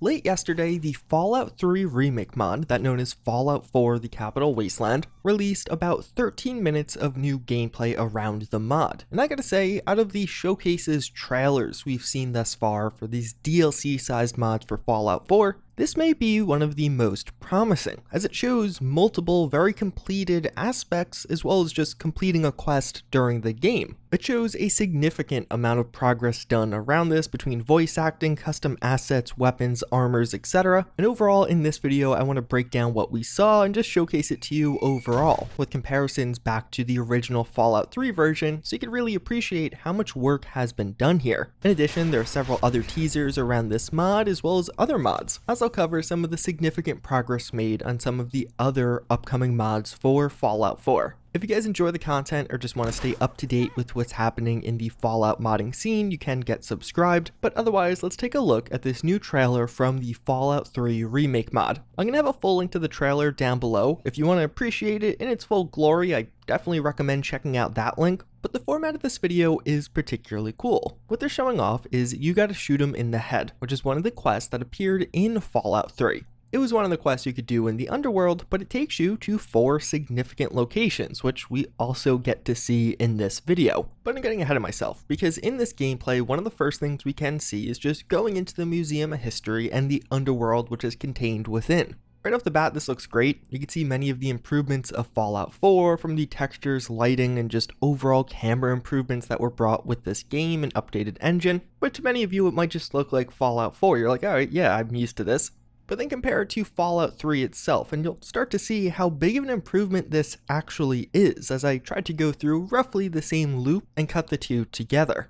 Late yesterday, the Fallout 3 Remake mod, that known as Fallout 4 The Capital Wasteland, released about 13 minutes of new gameplay around the mod. And I gotta say, out of the showcases trailers we've seen thus far for these DLC-sized mods for Fallout 4, this may be one of the most promising, as it shows multiple very completed aspects as well as just completing a quest during the game. It shows a significant amount of progress done around this between voice acting, custom assets, weapons, armors, etc. And overall in this video I want to break down what we saw and just showcase it to you overall, with comparisons back to the original Fallout 3 version so you can really appreciate how much work has been done here. In addition, there are several other teasers around this mod as well as other mods. I'll cover some of the significant progress made on some of the other upcoming mods for Fallout 4. If you guys enjoy the content or just want to stay up to date with what's happening in the Fallout modding scene, you can get subscribed, but otherwise let's take a look at this new trailer from the Fallout 3 Remake mod. I'm going to have a full link to the trailer down below. If you want to appreciate it in its full glory, I definitely recommend checking out that link. But the format of this video is particularly cool. What they're showing off is you gotta shoot him in the head, which is one of the quests that appeared in Fallout 3. It was one of the quests you could do in the underworld, but it takes you to 4 significant locations, which we also get to see in this video. But I'm getting ahead of myself, because in this gameplay, one of the first things we can see is just going into the Museum of History and the underworld which is contained within. Right off the bat, this looks great. You can see many of the improvements of Fallout 4 from the textures, lighting, and just overall camera improvements that were brought with this game and updated engine. But to many of you, it might just look like Fallout 4. You're like, alright, yeah, I'm used to this. But then compare it to Fallout 3 itself, and you'll start to see how big of an improvement this actually is, as I tried to go through roughly the same loop and cut the two together.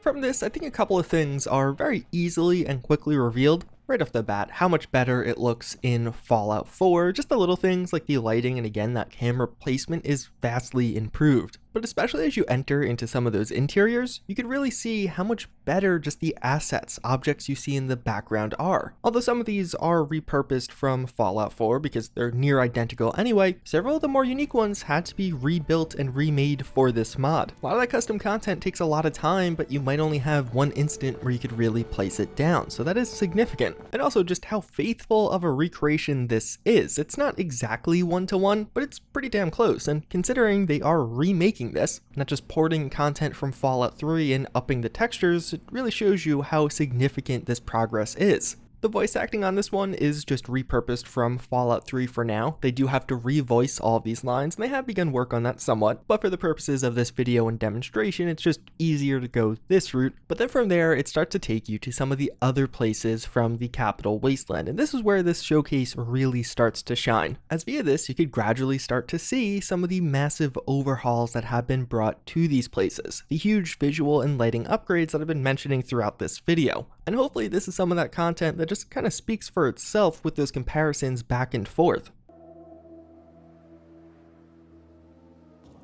From this, I think a couple of things are very easily and quickly revealed. Right off the bat, how much better it looks in Fallout 4. Just the little things like the lighting and again that camera placement is vastly improved. But especially as you enter into some of those interiors, you can really see how much better just the assets, objects you see in the background are. Although some of these are repurposed from Fallout 4 because they're near identical anyway, several of the more unique ones had to be rebuilt and remade for this mod. A lot of that custom content takes a lot of time, but you might only have one instant where you could really place it down, so that is significant. And also just how faithful of a recreation this is. It's not exactly one-to-one, but it's pretty damn close, and considering they are remaking this, not just porting content from Fallout 3 and upping the textures, it really shows you how significant this progress is. The voice acting on this one is just repurposed from Fallout 3 for now. They do have to revoice all of these lines, and they have begun work on that somewhat, but for the purposes of this video and demonstration, it's just easier to go this route. But then from there, it starts to take you to some of the other places from the Capital Wasteland, and this is where this showcase really starts to shine, as via this, you could gradually start to see some of the massive overhauls that have been brought to these places, the huge visual and lighting upgrades that I've been mentioning throughout this video. And hopefully this is some of that content that just kind of speaks for itself with those comparisons back and forth.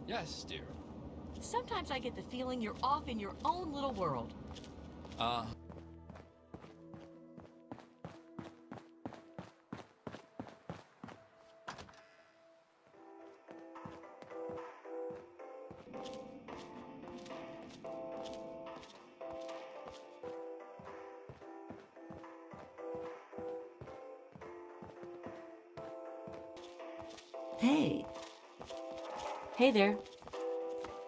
Yes, dear. Sometimes I get the feeling you're off in your own little world. Hey. Hey there.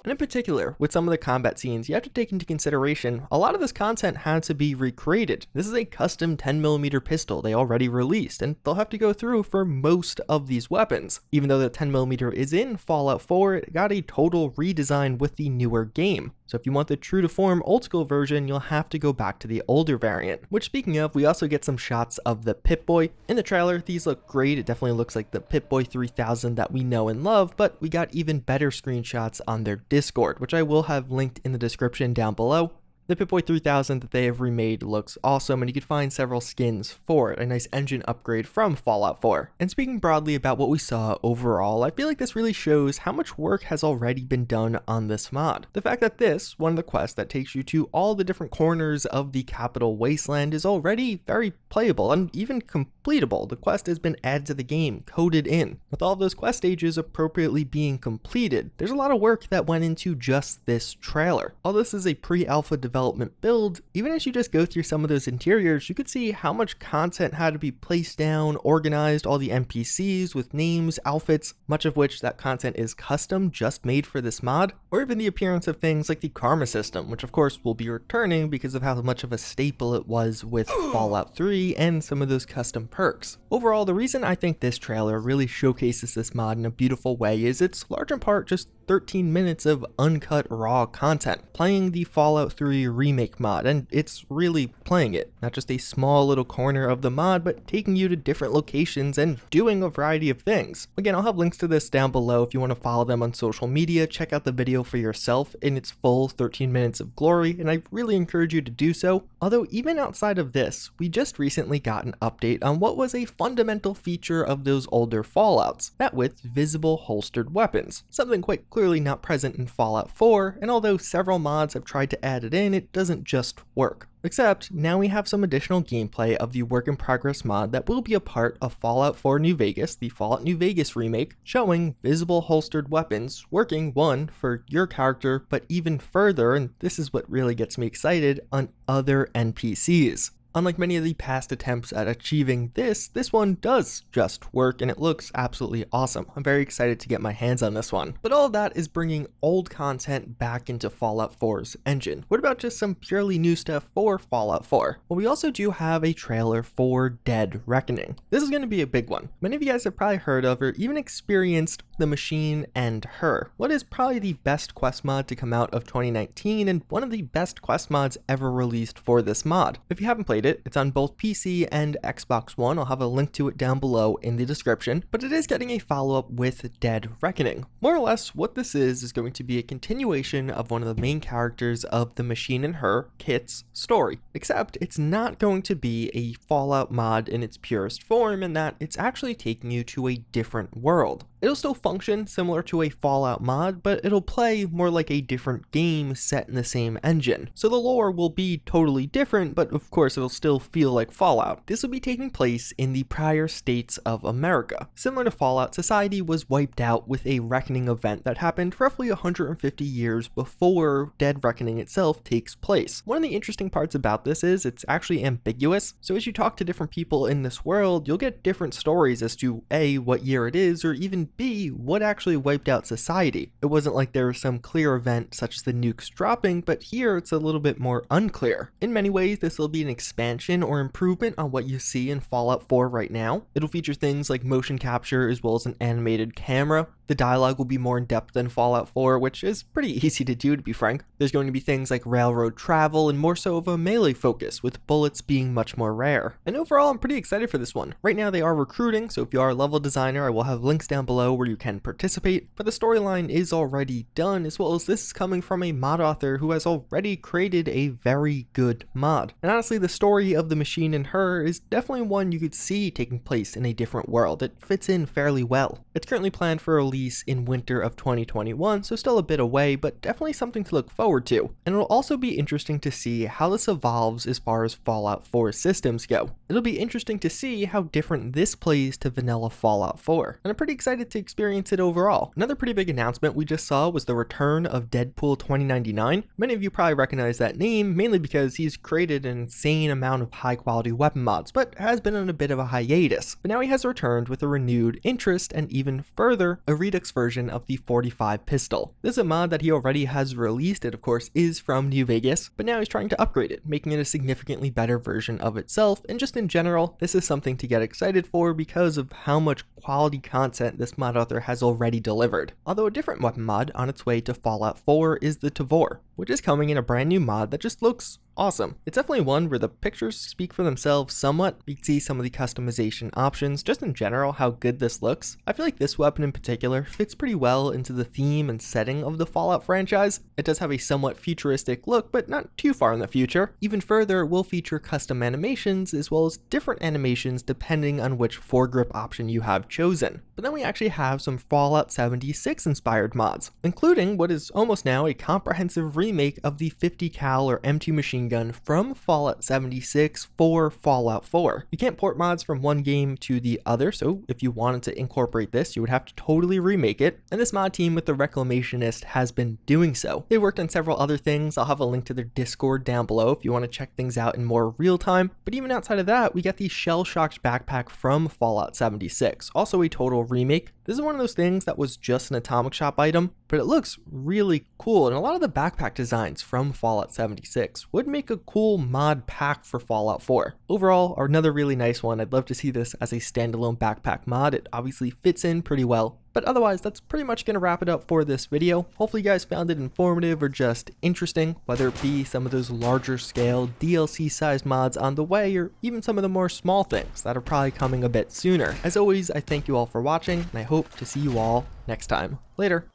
And in particular, with some of the combat scenes, you have to take into consideration a lot of this content had to be recreated. This is a custom 10mm pistol they already released, and they'll have to go through for most of these weapons. Even though the 10mm is in Fallout 4, it got a total redesign with the newer game. So So if you want the true to form old school version, you'll have to go back to the older variant. Which, speaking of, we also get some shots of the Pip-Boy. In the trailer, these look great. It definitely looks like the Pip-Boy 3000 that we know and love, but we got even better screenshots on their Discord, which I will have linked in the description down below. The Pip-Boy 3000 that they have remade looks awesome, and you can find several skins for it, a nice engine upgrade from Fallout 4. And speaking broadly about what we saw overall, I feel like this really shows how much work has already been done on this mod. The fact that this, one of the quests that takes you to all the different corners of the Capital Wasteland, is already very playable and even completable. The quest has been added to the game, coded in. With all of those quest stages appropriately being completed, there's a lot of work that went into just this trailer. While this is a pre-alpha development build, even as you just go through some of those interiors, you could see how much content had to be placed down, organized, all the NPCs with names, outfits, much of which that content is custom, just made for this mod, or even the appearance of things like the karma system, which of course will be returning because of how much of a staple it was with Fallout 3 and some of those custom perks. Overall, the reason I think this trailer really showcases this mod in a beautiful way is it's large in part just 13 minutes of uncut raw content, playing the Fallout 3 Remake mod, and it's really playing it. Not just a small little corner of the mod, but taking you to different locations and doing a variety of things. Again, I'll have links to this down below if you want to follow them on social media. Check out the video for yourself in its full 13 minutes of glory, and I really encourage you to do so. Although even outside of this, we just recently got an update on what was a fundamental feature of those older Fallouts, that with visible holstered weapons, something quite clearly not present in Fallout 4, and although several mods have tried to add it in, it doesn't just work. Except, now we have some additional gameplay of the work in progress mod that will be a part of Fallout 4 New Vegas, the Fallout New Vegas remake, showing visible holstered weapons, working one for your character, but even further, and this is what really gets me excited, on other NPCs. Unlike many of the past attempts at achieving this one does just work, and it looks absolutely awesome. I'm very excited to get my hands on this one. But all of that is bringing old content back into Fallout 4's engine. What about just some purely new stuff for Fallout 4? Well, we also do have a trailer for Dead Reckoning. This is going to be a big one. Many of you guys have probably heard of or even experienced The Machine and Her. What is probably the best quest mod to come out of 2019 and one of the best quest mods ever released for this mod. If you haven't played it, it's on both PC and Xbox One. I'll have a link to it down below in the description, but it is getting a follow-up with Dead Reckoning. More or less, what this is going to be a continuation of one of the main characters of The Machine and Her, Kit's story, except it's not going to be a Fallout mod in its purest form in that it's actually taking you to a different world. It'll still function similar to a Fallout mod, but it'll play more like a different game set in the same engine. So the lore will be totally different, but of course it'll still feel like Fallout. This will be taking place in the prior states of America. Similar to Fallout, society was wiped out with a reckoning event that happened roughly 150 years before Dead Reckoning itself takes place. One of the interesting parts about this is it's actually ambiguous, so as you talk to different people in this world, you'll get different stories as to A, what year it is, or even B, what actually wiped out society. It wasn't like there was some clear event such as the nukes dropping, but here it's a little bit more unclear. In many ways, this will be an expansion or improvement on what you see in Fallout 4 right now. It'll feature things like motion capture as well as an animated camera. The dialogue will be more in depth than Fallout 4, which is pretty easy to do, to be frank. There's going to be things like railroad travel and more so of a melee focus, with bullets being much more rare. And overall, I'm pretty excited for this one. Right now they are recruiting, so if you are a level designer, I will have links down below where you can participate, but the storyline is already done, as well as this is coming from a mod author who has already created a very good mod. And honestly, the story of The Machine and Her is definitely one you could see taking place in a different world. It fits in fairly well. It's currently planned for release in winter of 2021, so still a bit away, but definitely something to look forward to. And it'll also be interesting to see how this evolves as far as Fallout 4 systems go. It'll be interesting to see how different this plays to vanilla Fallout 4, and I'm pretty excited to experience it overall. Another pretty big announcement we just saw was the return of Deadpool 2099. Many of you probably recognize that name, mainly because he's created an insane amount of high quality weapon mods, but has been on a bit of a hiatus. But now he has returned with a renewed interest and even further, a Redux version of the 45 pistol. This is a mod that he already has released. It of course is from New Vegas, but now he's trying to upgrade it, making it a significantly better version of itself, and just in general, this is something to get excited for because of how much quality content this mod author has already delivered. Although a different weapon mod on its way to Fallout 4 is the TAVOR. which is coming in a brand new mod that just looks awesome. It's definitely one where the pictures speak for themselves somewhat. You can see some of the customization options, just in general how good this looks. I feel like this weapon in particular fits pretty well into the theme and setting of the Fallout franchise. It does have a somewhat futuristic look, but not too far in the future. Even further, it will feature custom animations as well as different animations depending on which foregrip option you have chosen. But then we actually have some Fallout 76 inspired mods, including what is almost now a comprehensive remake of the 50 cal or M2 machine gun from Fallout 76 for Fallout 4. You can't port mods from one game to the other, so if you wanted to incorporate this, you would have to totally remake it, and this mod team with the Reclamationist has been doing so. They worked on several other things. I'll have a link to their Discord down below if you want to check things out in more real time, but even outside of that, we got the Shell-Shocked backpack from Fallout 76, also a total remake. This is one of those things that was just an Atomic Shop item, but it looks really cool, and a lot of the backpack designs from Fallout 76 would make a cool mod pack for Fallout 4. Overall, another really nice one. I'd love to see this as a standalone backpack mod. It obviously fits in pretty well. But otherwise, that's pretty much going to wrap it up for this video. Hopefully you guys found it informative or just interesting, whether it be some of those larger scale DLC sized mods on the way, or even some of the more small things that are probably coming a bit sooner. As always, I thank you all for watching, and I hope to see you all next time. Later.